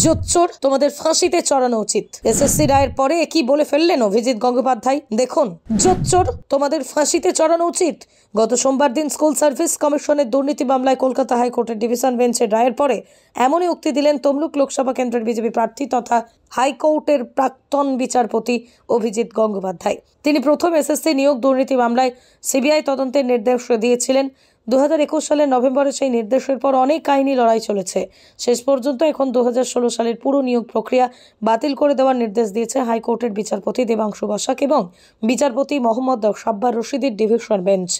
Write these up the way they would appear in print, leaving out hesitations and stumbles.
জোচ্চোর, তোমাদের ফাঁসিতে চড়ানো উচিত। এসএসসি রায়ের পরে কি বলে ফেললেন অভিজিৎ গঙ্গোপাধ্যায়, দেখুন। জোচ্চোর, তোমাদের ফাঁসিতে চড়ানো উচিত। গত সোমবার দিন স্কুল সার্ভিস কমিশনের দুর্নীতি মামলায় কলকাতা হাইকোর্টের ডিভিশন বেঞ্চের রায়ের পরে এমনই উক্তি দিলেন তমলুক লোকসভা কেন্দ্রের বিজেপি প্রার্থী তথা হাইকোর্টের প্রাক্তন বিচারপতি অভিজিৎ গঙ্গোপাধ্যায়। তিনি প্রথম এসএসসি নিয়োগ দুর্নীতি মামলায় সিবিআই তদন্তের নির্দেশ দিয়েছিলেন। 2021 সালের নভেম্বরে সেই নির্দেশের পর অনেক আইনি লড়াই চলেছে। শেষ পর্যন্ত এখন 2016 সালের পুরো নিয়োগ প্রক্রিয়া বাতিল করে দেওয়ার নির্দেশ দিয়েছে হাইকোর্টের বিচারপতি দেবাংশু বসাক এবং বিচারপতি মোহাম্মদ সাব্বার রশিদের ডিভিশন বেঞ্চ।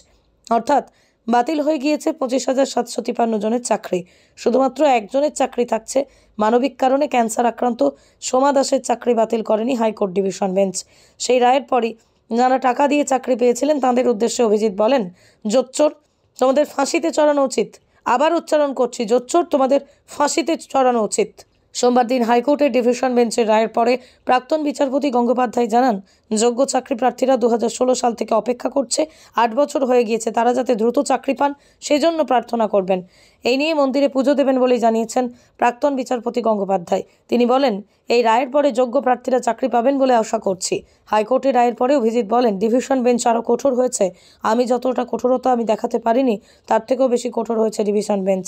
অর্থাৎ বাতিল হয়ে গিয়েছে 25,753 জনের চাকরি। শুধুমাত্র একজনের চাকরি থাকছে। মানবিক কারণে ক্যান্সার আক্রান্ত সোমা দাসের চাকরি বাতিল করেনি হাইকোর্ট ডিভিশন বেঞ্চ। সেই রায়ের পরই যারা টাকা দিয়ে চাকরি পেয়েছিলেন তাদের উদ্দেশ্যে অভিজিৎ বলেন, জোচ্চোর, তোমাদের ফাঁসিতে চড়ানো উচিত। আবার উচ্চারণ করছি, জোচ্চোর, তোমাদের ফাঁসিতে চড়ানো উচিত। সোমবার দিন হাইকোর্টের ডিভিশন বেঞ্চের রায়ের পরে প্রাক্তন বিচারপতি গঙ্গোপাধ্যায় জানান, যোগ্য চাকরি প্রার্থীরা 2016 সাল থেকে অপেক্ষা করছে। 8 বছর হয়ে গিয়েছে। তারা যাতে দ্রুত চাকরি পান সেজন্য প্রার্থনা করবেন। এই নিয়ে মন্দিরে পুজো দেবেন বলেই জানিয়েছেন প্রাক্তন বিচারপতি গঙ্গোপাধ্যায়। তিনি বলেন, এই রায়ের পরে যোগ্য প্রার্থীরা চাকরি পাবেন বলে আশা করছি। হাইকোর্টের রায়ের পরে অভিজিৎ বলেন, ডিভিশন বেঞ্চ আরও কঠোর হয়েছে। আমি যতটা কঠোরতা আমি দেখাতে পারিনি তার থেকেও বেশি কঠোর হয়েছে ডিভিশন বেঞ্চ।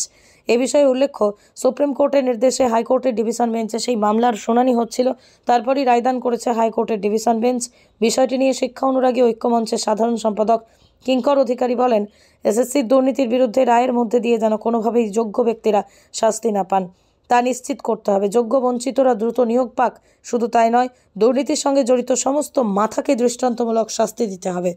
এ বিষয়ে উল্লেখ্য, সুপ্রিম কোর্টের নির্দেশে হাইকোর্টের ডিভিশন বেঞ্চে সেই মামলার শুনানি হচ্ছিল। তারপরই রায়দান করেছে হাইকোর্টের ডিভিশন বেঞ্চ। বিষয়টি নিয়ে শিক্ষা অনুরাগী ঐক্যমঞ্চের সাধারণ সম্পাদক কিঙ্কর অধিকারী বলেন, এসএসসির দুর্নীতির বিরুদ্ধে রায়ের মধ্যে দিয়ে যেন কোনোভাবেই যোগ্য ব্যক্তিরা শাস্তি না পান তা নিশ্চিত করতে হবে। যোগ্য বঞ্চিতরা দ্রুত নিয়োগ পাক। শুধু তাই নয়, দুর্নীতির সঙ্গে জড়িত সমস্ত মাথাকে দৃষ্টান্তমূলক শাস্তি দিতে হবে।